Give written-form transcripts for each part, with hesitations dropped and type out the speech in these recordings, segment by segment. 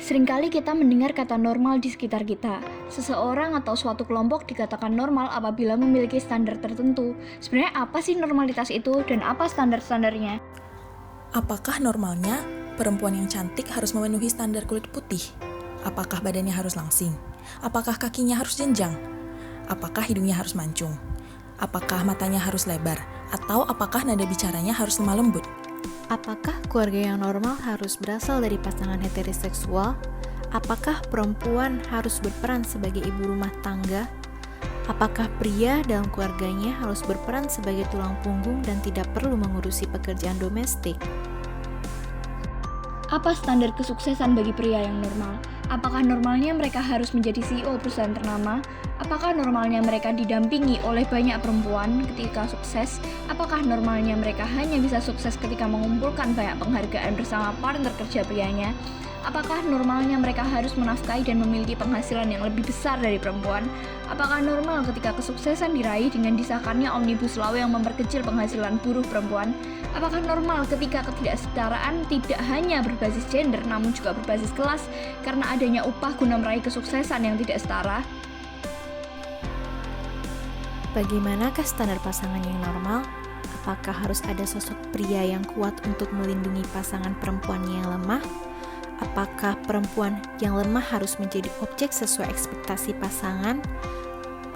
Seringkali kita mendengar kata normal di sekitar kita. Seseorang atau suatu kelompok dikatakan normal apabila memiliki standar tertentu. Sebenarnya apa sih normalitas itu dan apa standar-standarnya? Apakah normalnya perempuan yang cantik harus memenuhi standar kulit putih? Apakah badannya harus langsing? Apakah kakinya harus jenjang? Apakah hidungnya harus mancung? Apakah matanya harus lebar? Atau apakah nada bicaranya harus lemah lembut? Apakah keluarga yang normal harus berasal dari pasangan heteroseksual? Apakah perempuan harus berperan sebagai ibu rumah tangga? Apakah pria dalam keluarganya harus berperan sebagai tulang punggung dan tidak perlu mengurusi pekerjaan domestik? Apa standar kesuksesan bagi pria yang normal? Apakah normalnya mereka harus menjadi CEO perusahaan ternama? Apakah normalnya mereka didampingi oleh banyak perempuan ketika sukses? Apakah normalnya mereka hanya bisa sukses ketika mengumpulkan banyak penghargaan bersama partner kerja prianya? Apakah normalnya mereka harus menafkahi dan memiliki penghasilan yang lebih besar dari perempuan? Apakah normal ketika kesuksesan diraih dengan disahkannya Omnibus Law yang memperkecil penghasilan buruh perempuan? Apakah normal ketika ketidaksetaraan tidak hanya berbasis gender namun juga berbasis kelas karena adanya upah guna meraih kesuksesan yang tidak setara? Bagaimanakah standar pasangan yang normal? Apakah harus ada sosok pria yang kuat untuk melindungi pasangan perempuannya yang lemah? Apakah perempuan yang lemah harus menjadi objek sesuai ekspektasi pasangan,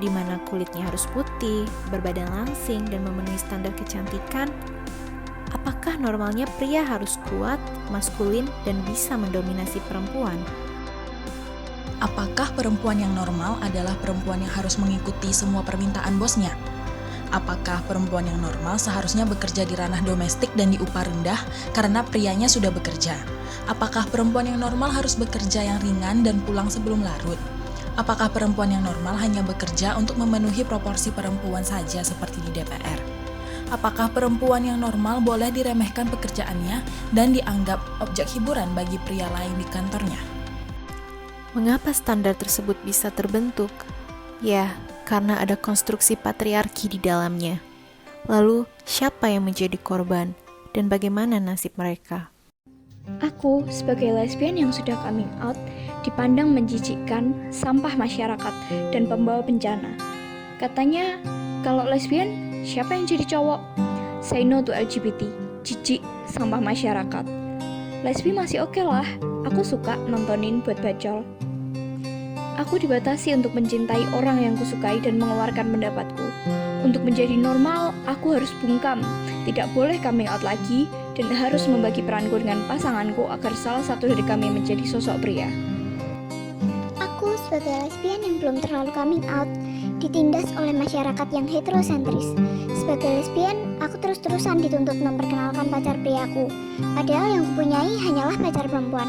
di mana kulitnya harus putih, berbadan langsing, dan memenuhi standar kecantikan? Apakah normalnya pria harus kuat, maskulin, dan bisa mendominasi perempuan? Apakah perempuan yang normal adalah perempuan yang harus mengikuti semua permintaan bosnya? Apakah perempuan yang normal seharusnya bekerja di ranah domestik dan di upah rendah karena prianya sudah bekerja? Apakah perempuan yang normal harus bekerja yang ringan dan pulang sebelum larut? Apakah perempuan yang normal hanya bekerja untuk memenuhi proporsi perempuan saja seperti di DPR? Apakah perempuan yang normal boleh diremehkan pekerjaannya dan dianggap objek hiburan bagi pria lain di kantornya? Mengapa standar tersebut bisa terbentuk? Ya, karena ada konstruksi patriarki di dalamnya. Lalu, siapa yang menjadi korban dan bagaimana nasib mereka? Aku, sebagai lesbian yang sudah coming out, dipandang menjijikkan, sampah masyarakat, dan pembawa bencana. Katanya, kalau lesbian, siapa yang jadi cowok? Say no to LGBT, jijik, sampah masyarakat. Lesbi masih oke lah, aku suka nontonin buat bacol. Aku dibatasi untuk mencintai orang yang kusukai dan mengeluarkan pendapatku. Untuk menjadi normal, aku harus bungkam, tidak boleh coming out lagi, dan harus membagi peranku dengan pasanganku agar salah satu dari kami menjadi sosok pria. Aku sebagai lesbian yang belum terlalu coming out, ditindas oleh masyarakat yang heterosentris. Sebagai lesbian, aku terus-terusan dituntut memperkenalkan pacar priaku, padahal yang kupunyai hanyalah pacar perempuan.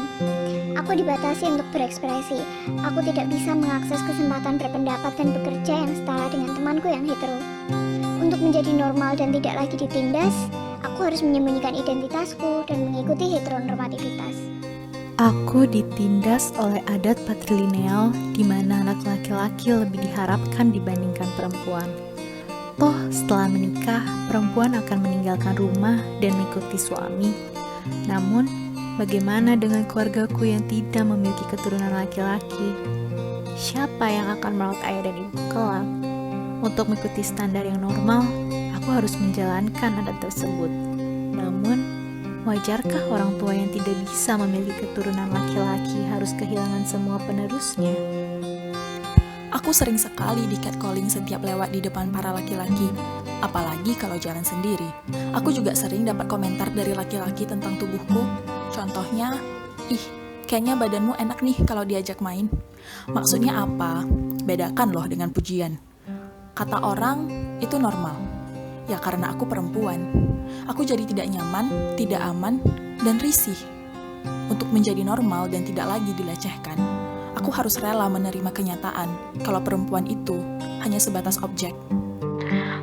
Aku dibatasi untuk berekspresi. Aku tidak bisa mengakses kesempatan berpendapat dan bekerja yang setara dengan temanku yang hetero. Untuk menjadi normal dan tidak lagi ditindas, aku harus menyembunyikan identitasku dan mengikuti heteronormativitas. Aku ditindas oleh adat patrilineal di mana anak laki-laki lebih diharapkan dibandingkan perempuan. Toh, setelah menikah, perempuan akan meninggalkan rumah dan mengikuti suami. Namun, bagaimana dengan keluargaku yang tidak memiliki keturunan laki-laki? Siapa yang akan merawat ayah dan ibu kelak? Untuk mengikuti standar yang normal, aku harus menjalankan adat tersebut. Namun, wajarkah orang tua yang tidak bisa memiliki keturunan laki-laki harus kehilangan semua penerusnya? Aku sering sekali di catcalling setiap lewat di depan para laki-laki, apalagi kalau jalan sendiri. Aku juga sering dapat komentar dari laki-laki tentang tubuhku. Contohnya, ih, kayaknya badanmu enak nih kalau diajak main. Maksudnya apa? Bedakan loh dengan pujian. Kata orang, itu normal. Ya karena aku perempuan. Aku jadi tidak nyaman, tidak aman, dan risih. Untuk menjadi normal dan tidak lagi dilecehkan, aku harus rela menerima kenyataan kalau perempuan itu hanya sebatas objek.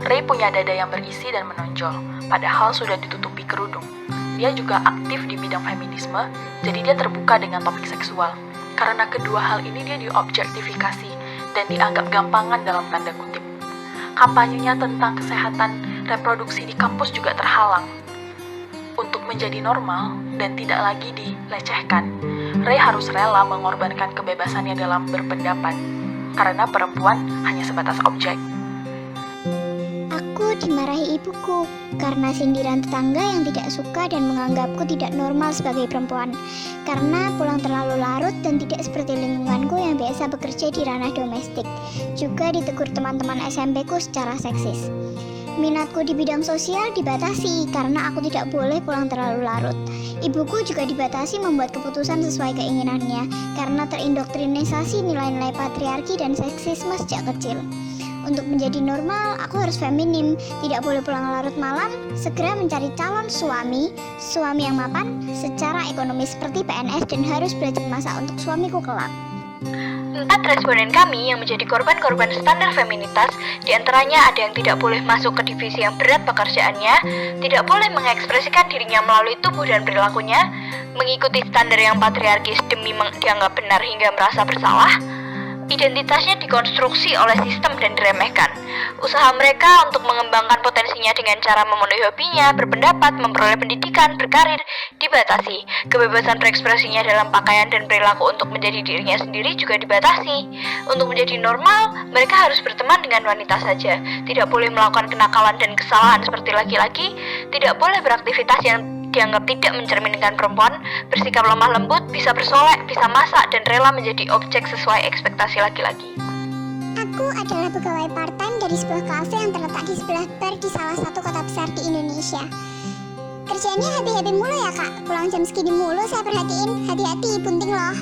Ray punya dada yang berisi dan menonjol, padahal sudah ditutupi kerudung. Dia juga aktif di bidang feminisme, jadi dia terbuka dengan topik seksual. Karena kedua hal ini dia diobjektifikasi dan dianggap gampangan dalam tanda kutip. Kampanyenya tentang kesehatan reproduksi di kampus juga terhalang. Untuk menjadi normal dan tidak lagi dilecehkan, Ray harus rela mengorbankan kebebasannya dalam berpendapat, karena perempuan hanya sebatas objek. Aku dimarahi ibuku karena sindiran tetangga yang tidak suka dan menganggapku tidak normal sebagai perempuan. Karena pulang terlalu larut dan tidak seperti lingkunganku yang biasa bekerja di ranah domestik. Juga ditegur teman-teman SMP-ku secara seksis. Minatku di bidang sosial dibatasi karena aku tidak boleh pulang terlalu larut. Ibuku juga dibatasi membuat keputusan sesuai keinginannya karena terindoktrinisasi nilai-nilai patriarki dan seksisme sejak kecil. Untuk menjadi normal, aku harus feminim, tidak boleh pulang larut malam, segera mencari calon suami yang mapan secara ekonomis seperti PNS dan harus belajar masak untuk suamiku kelak. 4 responden kami yang menjadi korban-korban standar feminitas, diantaranya ada yang tidak boleh masuk ke divisi yang berat pekerjaannya, tidak boleh mengekspresikan dirinya melalui tubuh dan perilakunya, mengikuti standar yang patriarkis demi dianggap benar hingga merasa bersalah. Identitasnya dikonstruksi oleh sistem dan diremehkan. Usaha mereka untuk mengembangkan potensinya dengan cara memenuhi hobinya, berpendapat, memperoleh pendidikan, berkarir, dibatasi. Kebebasan berekspresinya dalam pakaian dan perilaku untuk menjadi dirinya sendiri juga dibatasi. Untuk menjadi normal, mereka harus berteman dengan wanita saja. Tidak boleh melakukan kenakalan dan kesalahan seperti laki-laki. Tidak boleh beraktivitas yang dianggap tidak mencerminkan perempuan, bersikap lemah lembut, bisa bersolek, bisa masak, dan rela menjadi objek sesuai ekspektasi laki-laki. Aku adalah pegawai part-time dari sebuah kafe yang terletak di sebelah bar di salah satu kota besar di Indonesia. Kerjaannya happy-happy mulu ya kak, pulang jam segini mulu saya perhatiin, hati-hati bunting loh,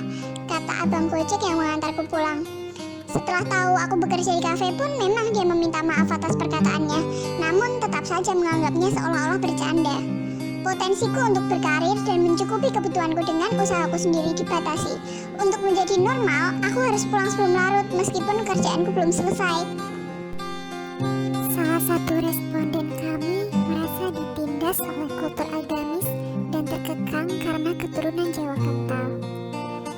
kata abang gojek yang mengantarku pulang. Setelah tahu aku bekerja di kafe pun memang dia meminta maaf atas perkataannya, namun tetap saja menganggapnya seolah-olah bercanda. Potensiku untuk berkarir dan mencukupi kebutuhanku dengan usahaku sendiri dibatasi. Untuk menjadi normal, aku harus pulang sebelum larut meskipun kerjaanku belum selesai. Salah satu responden kami merasa ditindas oleh kultur agamis dan terkekang karena keturunan Jawa kental.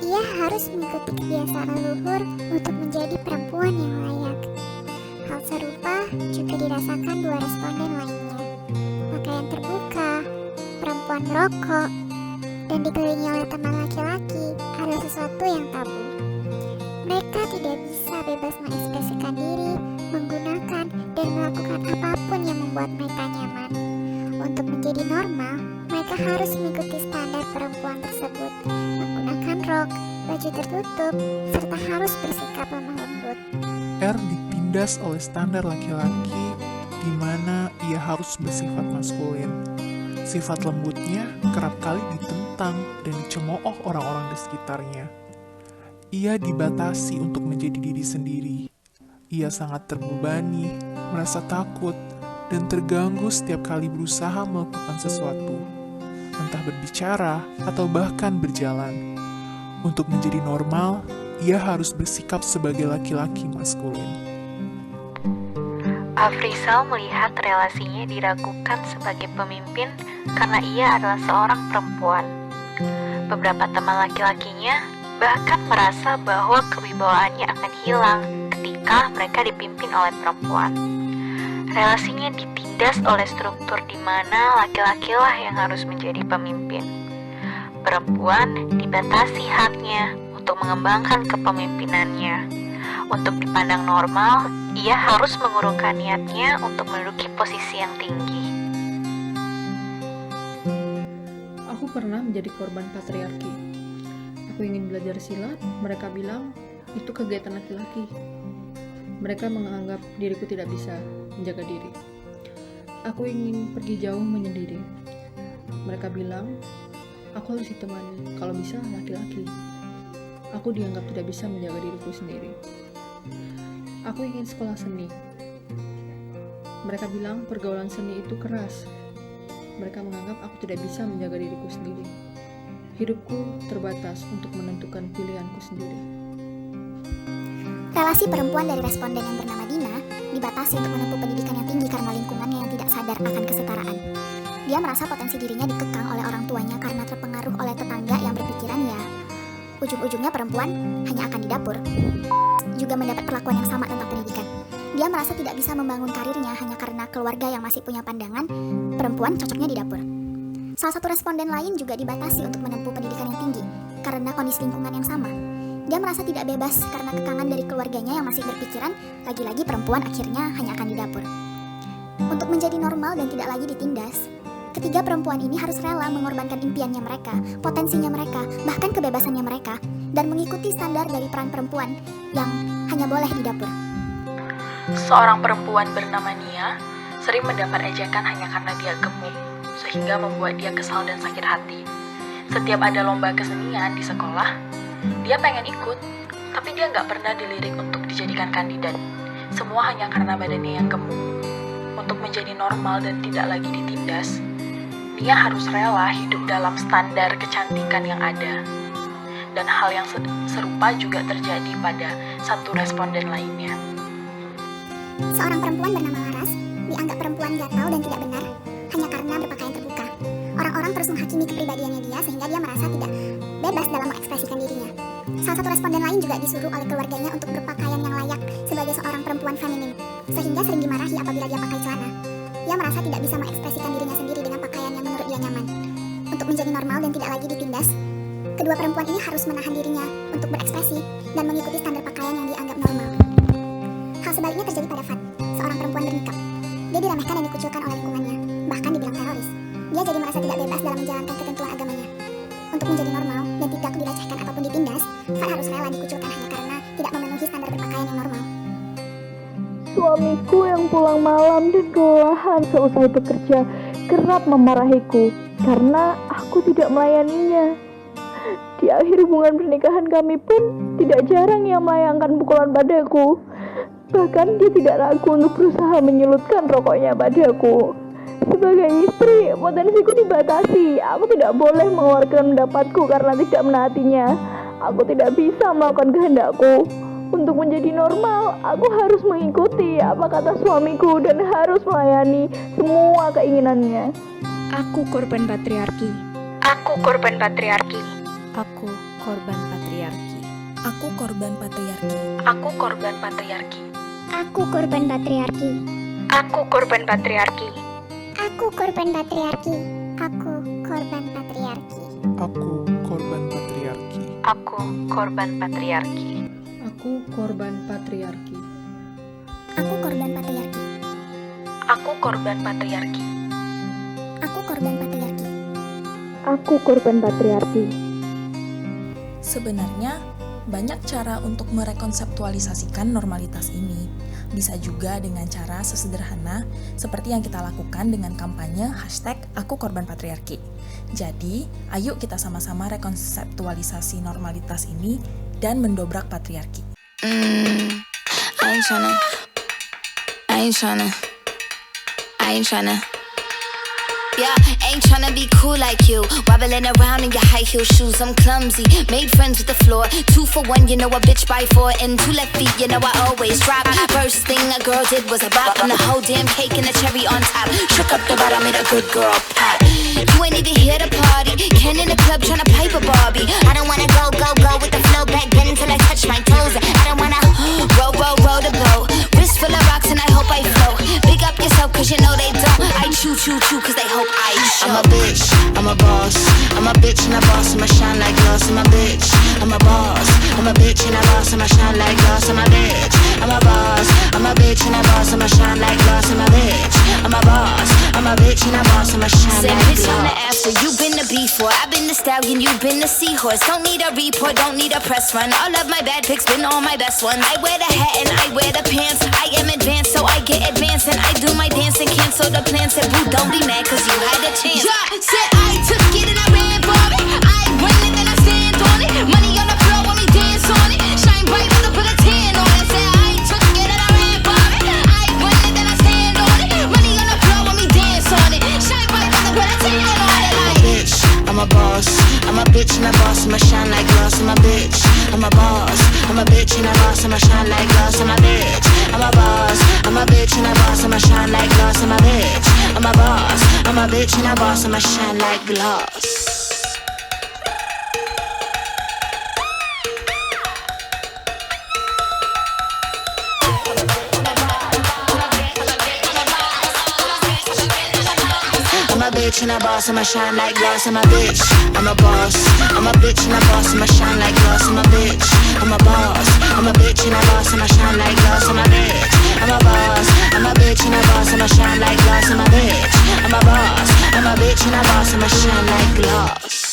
Ia harus mengikuti kebiasaan leluhur untuk menjadi perempuan yang layak. Hal serupa juga dirasakan 2 responden lainnya. Pakaian terbuka, perempuan merokok, dan dikelilingi oleh teman laki-laki adalah sesuatu yang tabu. Mereka tidak bisa bebas mengekspresikan diri, menggunakan, dan melakukan apapun yang membuat mereka nyaman. Untuk menjadi normal, mereka harus mengikuti standar perempuan tersebut, menggunakan rok, baju tertutup, serta harus bersikap lemah lembut. R ditindas oleh standar laki-laki di mana ia harus bersifat maskulin. Sifat lembutnya kerap kali ditentang dan dicemooh orang-orang di sekitarnya. Ia dibatasi untuk menjadi diri sendiri. Ia sangat terbebani, merasa takut, dan terganggu setiap kali berusaha melakukan sesuatu, entah berbicara atau bahkan berjalan. Untuk menjadi normal, ia harus bersikap sebagai laki-laki maskulin. Afrizal melihat relasinya diragukan sebagai pemimpin karena ia adalah seorang perempuan. Beberapa teman laki-lakinya bahkan merasa bahwa kewibawaannya akan hilang ketika mereka dipimpin oleh perempuan. Relasinya ditindas oleh struktur di mana laki-lakilah yang harus menjadi pemimpin. Perempuan dibatasi haknya untuk mengembangkan kepemimpinannya. Untuk dipandang normal, ia harus mengurungkan niatnya untuk menduduki posisi yang tinggi. Aku pernah menjadi korban patriarki. Aku ingin belajar silat, mereka bilang itu kegiatan laki-laki. Mereka menganggap diriku tidak bisa menjaga diri. Aku ingin pergi jauh menyendiri. Mereka bilang, aku harus ditemani, kalau bisa laki-laki. Aku dianggap tidak bisa menjaga diriku sendiri. Aku ingin sekolah seni. Mereka bilang pergaulan seni itu keras. Mereka menganggap aku tidak bisa menjaga diriku sendiri. Hidupku terbatas untuk menentukan pilihanku sendiri. Relasi perempuan dari responden yang bernama Dina dibatasi untuk menempuh pendidikan yang tinggi karena lingkungannya yang tidak sadar akan kesetaraan. Dia merasa potensi dirinya dikekang oleh orang tuanya karena terpengaruh oleh tetangga yang berpikiran ya, ujung-ujungnya perempuan hanya akan di dapur. Juga mendapat perlakuan yang sama tentang pendidikan. Dia merasa tidak bisa membangun karirnya hanya karena keluarga yang masih punya pandangan perempuan cocoknya di dapur. Salah satu responden lain juga dibatasi untuk menempuh pendidikan yang tinggi. karena kondisi lingkungan yang sama. Dia merasa tidak bebas karena kekangan dari keluarganya yang masih berpikiran, lagi-lagi perempuan akhirnya hanya akan di dapur. Untuk menjadi normal dan tidak lagi ditindas, ketiga perempuan ini harus rela mengorbankan impiannya mereka, potensinya mereka, bahkan kebebasannya mereka, dan mengikuti standar dari peran perempuan yang hanya boleh di dapur. Seorang perempuan bernama Nia sering mendapat ejekan hanya karena dia gemuk, sehingga membuat dia kesal dan sakit hati. Setiap ada lomba kesenian di sekolah, dia pengen ikut, tapi dia nggak pernah dilirik untuk dijadikan kandidat. Semua hanya karena badannya yang gemuk. Untuk menjadi normal dan tidak lagi ditindas, dia harus rela hidup dalam standar kecantikan yang ada. Dan hal yang serupa juga terjadi pada satu responden lainnya. Seorang perempuan bernama Laras dianggap perempuan gatal dan tidak benar hanya karena berpakaian terbuka. Orang-orang terus menghakimi kepribadiannya dia sehingga dia merasa tidak bebas dalam mengekspresikan dirinya. Salah satu responden lain juga disuruh oleh keluarganya untuk berpakaian yang layak sebagai seorang perempuan feminin, sehingga sering dimarahi apabila dia pakai celana. Ia merasa tidak bisa mengekspresikan dirinya sendiri dengan pakaian yang menurut dia nyaman. Untuk menjadi normal dan tidak lagi ditindas, kedua perempuan ini harus menahan dirinya untuk berekspresi dan mengikuti standar pakaian yang dianggap normal. Hal sebaliknya terjadi pada Fat, seorang perempuan bernikah. Dia diremehkan dan dikucilkan oleh lingkungannya, bahkan dibilang teroris. Dia jadi merasa tidak bebas dalam menjalankan ketentuan agamanya. Untuk menjadi normal dan tidak dilecehkan ataupun ditindas, Fat harus rela dikucilkan hanya karena tidak memenuhi standar berpakaian yang normal. Suamiku yang pulang malam dan kelelahan seusai bekerja kerap memarahiku karena aku tidak melayaninya. Di akhir hubungan pernikahan kami pun tidak jarang ia melayangkan pukulan padaku. Bahkan dia tidak ragu untuk berusaha menyulutkan rokoknya padaku. Sebagai istri, potensiku dibatasi. Aku tidak boleh mengeluarkan pendapatku karena tidak menaatinya. Aku tidak bisa melakukan kehendakku. Untuk menjadi normal, aku harus mengikuti apa kata suamiku dan harus melayani semua keinginannya. Aku korban patriarki. Aku korban patriarki. Aku korban patriarki. Aku korban patriarki. Aku korban patriarki. Aku korban patriarki. Aku korban patriarki. Aku korban patriarki. Aku korban patriarki. Aku korban patriarki. Aku korban patriarki. Aku korban patriarki. Aku korban patriarki. Aku korban patriarki. Aku korban patriarki. Aku korban patriarki. Sebenarnya, banyak cara untuk merekonseptualisasikan normalitas ini. Bisa juga dengan cara sesederhana seperti yang kita lakukan dengan kampanye #AkuKorbanPatriarki. Jadi, ayo kita sama-sama rekonseptualisasi normalitas ini dan mendobrak patriarki. I ain't tryna. Yeah, ain't tryna be cool like you. Wobbling around in your high heel shoes, I'm clumsy. Made friends with the floor. 2 for 1, you know a bitch by 4. And 2 left feet, you know I always drop. First thing a girl did was a bop. And the whole damn cake and the cherry on top. Shook up the bottom, made a good girl pop. You ain't even here to party. Ken in the club tryna pipe a Barbie. I don't wanna go with the flow back then until I touch my toes. I don't wanna roll the boat. Wrist full of rocks and I hope I float. Big up yourself cause you know they don't. I chew cause they hope I show. I'm a bitch, I'm a boss. I'm a bitch and a boss, I'ma shine like glass. I'm a bitch, I'm a boss. I'm a bitch and a boss, I'ma shine like glass. I'm a bitch, I'm a boss. I'm a bitch and a boss, I'ma shine like glass. I'm a bitch, I'm a boss. I'm a bitch and a boss, I'ma shine Said like bitch on the glass. after, you been the before. I've been the stallion, you been the seahorse. Don't need a report, don't need a press run. All of my bad pics been all my best ones. I wear the hat and I wear the pants. I am advanced, so I get advanced. And I do my dance and cancel the plans. Said boo, don't be mad cause you had a chance. Yeah, said I took it and I ran for it. I win it and I stand on it. Money on the floor when we dance on it. Shine bright when I put a tan on it. Said I took it and I ran for it. I win it and I stand on it. Money on the floor when we dance on it. Shine bright when I put a tan on it. I'm a bitch, I'm a boss. I'm a bitch and a boss, I'ma shine like glass. I'm a bitch, I'm a boss. I'm a bitch and a boss, I'ma shine like glass. I'm a bitch, I'm a boss. I'm a bitch and a boss, I'ma shine like glass. I'm a bitch, I'm a boss. I'm a bitch and a boss, I'ma shine like glass. I'm a bitch and a boss, I'ma shine like glass. I'm a bitch, I'm a boss. I'm a bitch and a boss, I'ma shine like glass. I'm a bitch, I'm a boss. I'm a bitch and a boss, I'ma shine like glass. I'm a bitch, I'm a boss. I'm a bitch and a boss, I'ma shine like glass. I'm a bitch, I'm a boss. I'm a bitch and a boss, I'ma shine like glass.